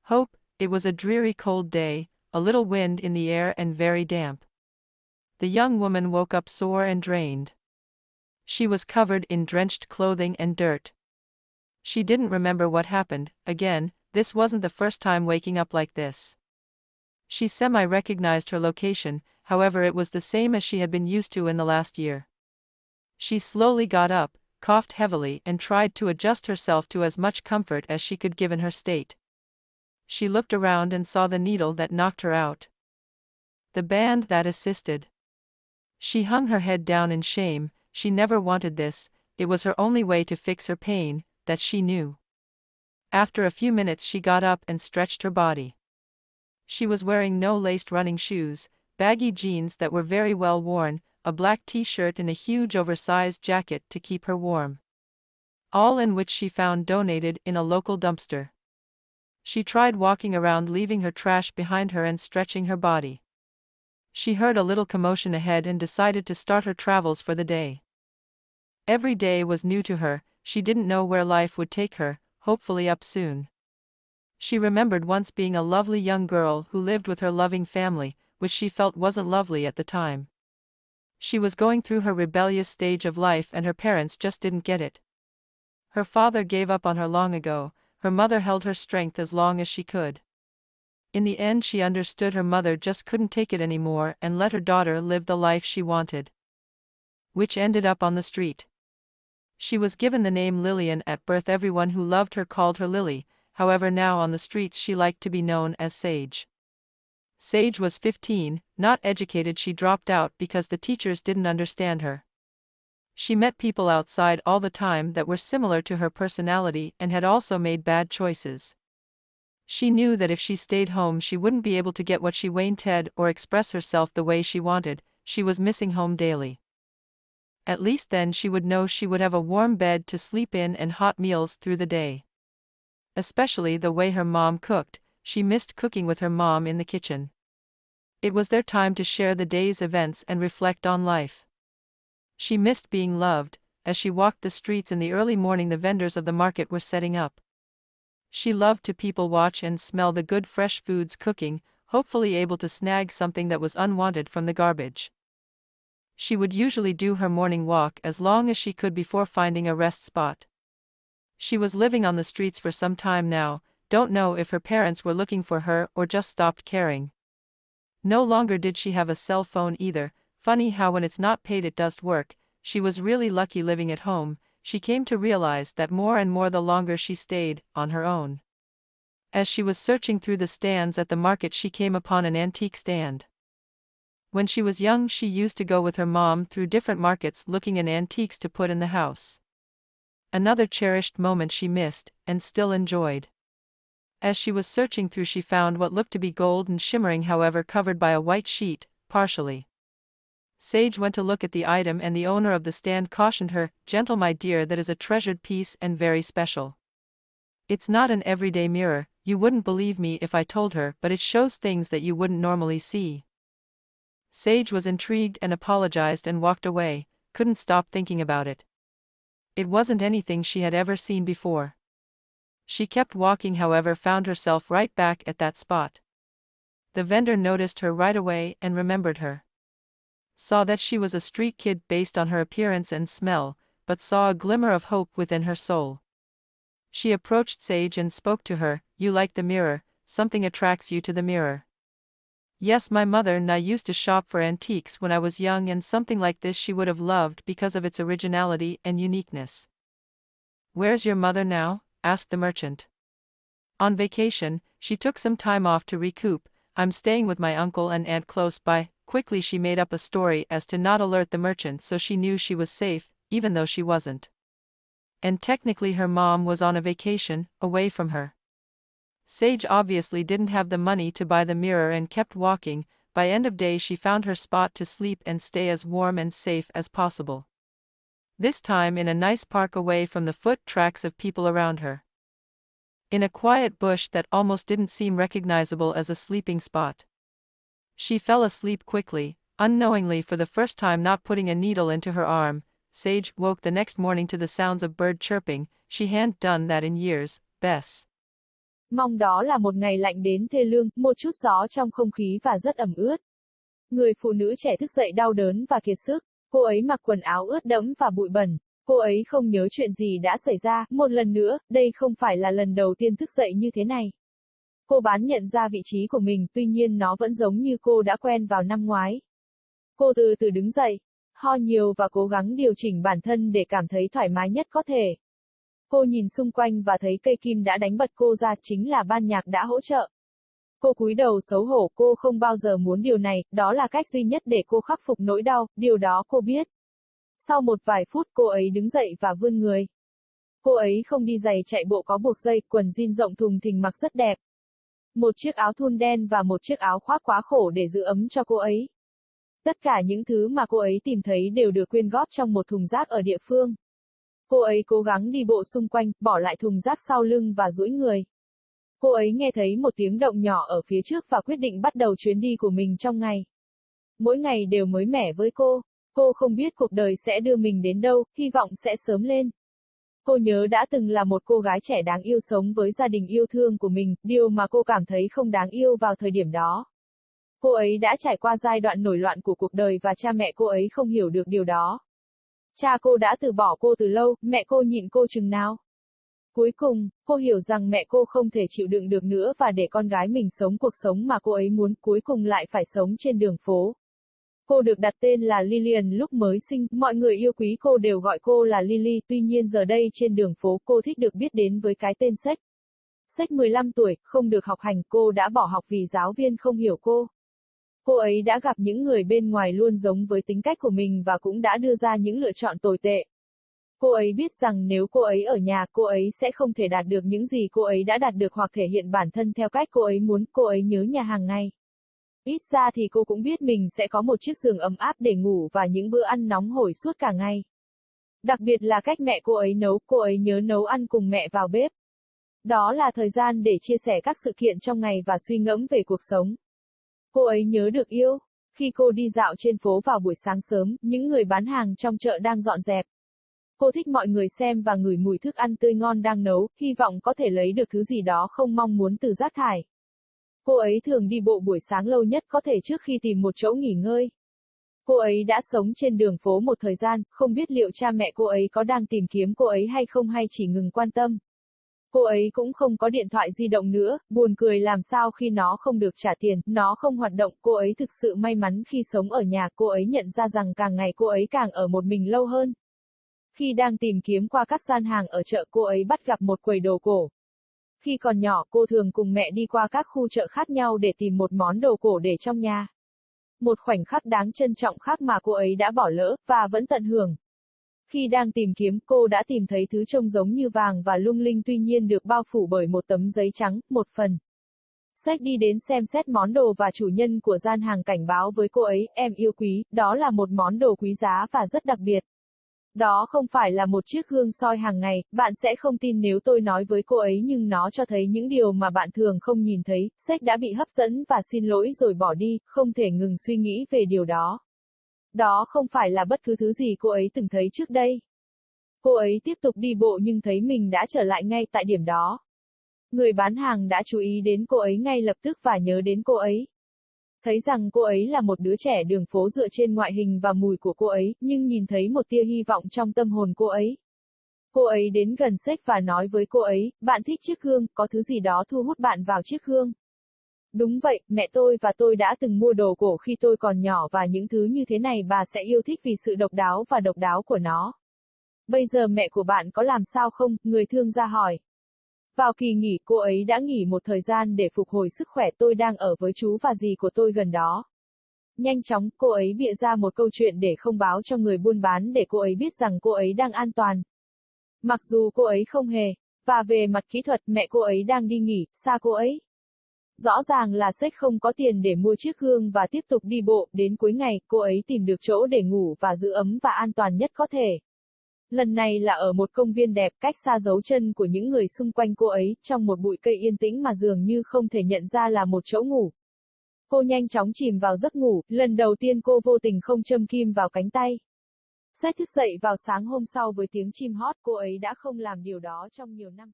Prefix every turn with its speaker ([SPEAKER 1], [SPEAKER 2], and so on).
[SPEAKER 1] Hope. It was a dreary cold day, a little wind in the air and very damp. The young woman woke up sore and drained. She was covered in drenched clothing and dirt. She didn't remember what happened. Again, this wasn't the first time waking up like this. She semi-recognized her location, however it was the same as she had been used to in the last year. She slowly got up, coughed heavily and tried to adjust herself to as much comfort as she could given her state. She looked around and saw the needle that knocked her out. The band that assisted. She hung her head down in shame. She never wanted this, it was her only way to fix her pain, that she knew. After a few minutes she got up and stretched her body. She was wearing no laced running shoes, baggy jeans that were very well worn, a black t-shirt and a huge oversized jacket to keep her warm. All in which she found donated in a local dumpster. She tried walking around leaving her trash behind her and stretching her body. She heard a little commotion ahead and decided to start her travels for the day. Every day was new to her, she didn't know where life would take her, hopefully up soon. She remembered once being a lovely young girl who lived with her loving family, which she felt wasn't lovely at the time. She was going through her rebellious stage of life and her parents just didn't get it. Her father gave up on her long ago, her mother held her strength as long as she could. In the end she understood her mother just couldn't take it anymore and let her daughter live the life she wanted. Which ended up on the street. She was given the name Lillian at birth. Everyone who loved her called her Lily, however now on the streets she liked to be known as Sage. Sage was 15, not educated. She dropped out because the teachers didn't understand her. She met people outside all the time that were similar to her personality and had also made bad choices. She knew that if she stayed home she wouldn't be able to get what she wanted or express herself the way she wanted. She was missing home daily. At least then she would know she would have a warm bed to sleep in and hot meals through the day. Especially the way her mom cooked, she missed cooking with her mom in the kitchen. It was their time to share the day's events and reflect on life. She missed being loved. As she walked the streets in the early morning the vendors of the market were setting up. She loved to people watch and smell the good fresh foods cooking, hopefully able to snag something that was unwanted from the garbage. She would usually do her morning walk as long as she could before finding a rest spot. She was living on the streets for some time now, don't know if her parents were looking for her or just stopped caring. No longer did she have a cell phone either. Funny how when it's not paid it does work. She was really lucky living at home. She came to realize that more and more the longer she stayed on her own. As she was searching through the stands at the market she came upon an antique stand. When she was young she used to go with her mom through different markets looking at antiques to put in the house. Another cherished moment she missed, and still enjoyed. As she was searching through she found what looked to be gold and shimmering, however covered by a white sheet, partially. Sage went to look at the item and the owner of the stand cautioned her, "Gentle my dear, that is a treasured piece and very special. It's not an everyday mirror, you wouldn't believe me if I told her, but it shows things that you wouldn't normally see." Sage was intrigued and apologized and walked away, couldn't stop thinking about it. It wasn't anything she had ever seen before. She kept walking, however, found herself right back at that spot. The vendor noticed her right away and remembered her. Saw that she was a street kid based on her appearance and smell, but saw a glimmer of hope within her soul. She approached Sage and spoke to her, "You like the mirror, something attracts you to the mirror." "Yes, my mother and I used to shop for antiques when I was young and something like this she would have loved because of its originality and uniqueness." "Where's your mother now?" asked the merchant. "On vacation, she took some time off to recoup. I'm staying with my uncle and aunt close by." Quickly she made up a story as to not alert the merchant so she knew she was safe, even though she wasn't. And technically her mom was on a vacation, away from her. Sage obviously didn't have the money to buy the mirror and kept walking. By end of day she found her spot to sleep and stay as warm and safe as possible. This time in a nice park away from the foot tracks of people around her. In a quiet bush that almost didn't seem recognizable as a sleeping spot. She fell asleep quickly, unknowingly for the first time not putting a needle into her arm. Sage woke the next morning to the sounds of bird chirping. She hadn't done that in years. Bess
[SPEAKER 2] Mong đó là một ngày lạnh đến thê lương, một chút gió trong không khí và rất ẩm ướt. Người phụ nữ trẻ thức dậy đau đớn và kiệt sức. Cô ấy mặc quần áo ướt đẫm và bụi bẩn. Cô ấy không nhớ chuyện gì đã xảy ra. Một lần nữa, đây không phải là lần đầu tiên thức dậy như thế này. Cô bán nhận ra vị trí của mình, tuy nhiên nó vẫn giống như cô đã quen vào năm ngoái. Cô từ từ đứng dậy, ho nhiều và cố gắng điều chỉnh bản thân để cảm thấy thoải mái nhất có thể. Cô nhìn xung quanh và thấy cây kim đã đánh bật cô ra, chính là ban nhạc đã hỗ trợ. Cô cúi đầu xấu hổ, cô không bao giờ muốn điều này, đó là cách duy nhất để cô khắc phục nỗi đau, điều đó cô biết. Sau một vài phút cô ấy đứng dậy và vươn người. Cô ấy không đi giày chạy bộ có buộc dây, quần jean rộng thùng thình mặc rất đẹp. Một chiếc áo thun đen và một chiếc áo khoác quá khổ để giữ ấm cho cô ấy. Tất cả những thứ mà cô ấy tìm thấy đều được quyên góp trong một thùng rác ở địa phương. Cô ấy cố gắng đi bộ xung quanh, bỏ lại thùng rác sau lưng và duỗi người. Cô ấy nghe thấy một tiếng động nhỏ ở phía trước và quyết định bắt đầu chuyến đi của mình trong ngày. Mỗi ngày đều mới mẻ với cô. Cô không biết cuộc đời sẽ đưa mình đến đâu, hy vọng sẽ sớm lên. Cô nhớ đã từng là một cô gái trẻ đáng yêu sống với gia đình yêu thương của mình, điều mà cô cảm thấy không đáng yêu vào thời điểm đó. Cô ấy đã trải qua giai đoạn nổi loạn của cuộc đời và cha mẹ cô ấy không hiểu được điều đó. Cha cô đã từ bỏ cô từ lâu, mẹ cô nhịn cô chừng nào. Cuối cùng, cô hiểu rằng mẹ cô không thể chịu đựng được nữa và để con gái mình sống cuộc sống mà cô ấy muốn, cuối cùng lại phải sống trên đường phố. Cô được đặt tên là Lillian lúc mới sinh, mọi người yêu quý cô đều gọi cô là Lily, tuy nhiên giờ đây trên đường phố cô thích được biết đến với cái tên Sách. Sách 15 tuổi, không được học hành, cô đã bỏ học vì giáo viên không hiểu cô. Cô ấy đã gặp những người bên ngoài luôn giống với tính cách của mình và cũng đã đưa ra những lựa chọn tồi tệ. Cô ấy biết rằng nếu cô ấy ở nhà, cô ấy sẽ không thể đạt được những gì cô ấy đã đạt được hoặc thể hiện bản thân theo cách cô ấy muốn, cô ấy nhớ nhà hàng ngày. Ít ra thì cô cũng biết mình sẽ có một chiếc giường ấm áp để ngủ và những bữa ăn nóng hổi suốt cả ngày. Đặc biệt là cách mẹ cô ấy nấu, cô ấy nhớ nấu ăn cùng mẹ vào bếp. Đó là thời gian để chia sẻ các sự kiện trong ngày và suy ngẫm về cuộc sống. Cô ấy nhớ được yêu. Khi cô đi dạo trên phố vào buổi sáng sớm, những người bán hàng trong chợ đang dọn dẹp. Cô thích mọi người xem và ngửi mùi thức ăn tươi ngon đang nấu, hy vọng có thể lấy được thứ gì đó không mong muốn từ rác thải. Cô ấy thường đi bộ buổi sáng lâu nhất có thể trước khi tìm một chỗ nghỉ ngơi. Cô ấy đã sống trên đường phố một thời gian, không biết liệu cha mẹ cô ấy có đang tìm kiếm cô ấy hay không hay chỉ ngừng quan tâm. Cô ấy cũng không có điện thoại di động nữa, buồn cười làm sao khi nó không được trả tiền, nó không hoạt động. Cô ấy thực sự may mắn khi sống ở nhà, cô ấy nhận ra rằng càng ngày cô ấy càng ở một mình lâu hơn. Khi đang tìm kiếm qua các gian hàng ở chợ, cô ấy bắt gặp một quầy đồ cổ. Khi còn nhỏ, cô thường cùng mẹ đi qua các khu chợ khác nhau để tìm một món đồ cổ để trong nhà. Một khoảnh khắc đáng trân trọng khác mà cô ấy đã bỏ lỡ, và vẫn tận hưởng. Khi đang tìm kiếm, cô đã tìm thấy thứ trông giống như vàng và lung linh tuy nhiên được bao phủ bởi một tấm giấy trắng, một phần. Sách đi đến xem xét món đồ và chủ nhân của gian hàng cảnh báo với cô ấy, em yêu quý, đó là một món đồ quý giá và rất đặc biệt. Đó không phải là một chiếc gương soi hàng ngày, bạn sẽ không tin nếu tôi nói với cô ấy nhưng nó cho thấy những điều mà bạn thường không nhìn thấy. Sách đã bị hấp dẫn và xin lỗi rồi bỏ đi, không thể ngừng suy nghĩ về điều đó. Đó không phải là bất cứ thứ gì cô ấy từng thấy trước đây. Cô ấy tiếp tục đi bộ nhưng thấy mình đã trở lại ngay tại điểm đó. Người bán hàng đã chú ý đến cô ấy ngay lập tức và nhớ đến cô ấy. Thấy rằng cô ấy là một đứa trẻ đường phố dựa trên ngoại hình và mùi của cô ấy, nhưng nhìn thấy một tia hy vọng trong tâm hồn cô ấy. Cô ấy đến gần Sách và nói với cô ấy, bạn thích chiếc gương, có thứ gì đó thu hút bạn vào chiếc gương. Đúng vậy, mẹ tôi và tôi đã từng mua đồ cổ khi tôi còn nhỏ và những thứ như thế này bà sẽ yêu thích vì sự độc đáo của nó. Bây giờ mẹ của bạn có làm sao không? Người thương gia hỏi. Vào kỳ nghỉ, cô ấy đã nghỉ một thời gian để phục hồi sức khỏe. Tôi đang ở với chú và dì của tôi gần đó. Nhanh chóng, cô ấy bịa ra một câu chuyện để không báo cho người buôn bán để cô ấy biết rằng cô ấy đang an toàn. Mặc dù cô ấy không hề. Và về mặt kỹ thuật, mẹ cô ấy đang đi nghỉ, xa cô ấy. Rõ ràng là Sách không có tiền để mua chiếc gương và tiếp tục đi bộ. Đến cuối ngày, cô ấy tìm được chỗ để ngủ và giữ ấm và an toàn nhất có thể. Lần này là ở một công viên đẹp, cách xa dấu chân của những người xung quanh cô ấy, trong một bụi cây yên tĩnh mà dường như không thể nhận ra là một chỗ ngủ. Cô nhanh chóng chìm vào giấc ngủ, lần đầu tiên cô vô tình không châm kim vào cánh tay. Sách thức dậy vào sáng hôm sau với tiếng chim hót, cô ấy đã không làm điều đó trong nhiều năm.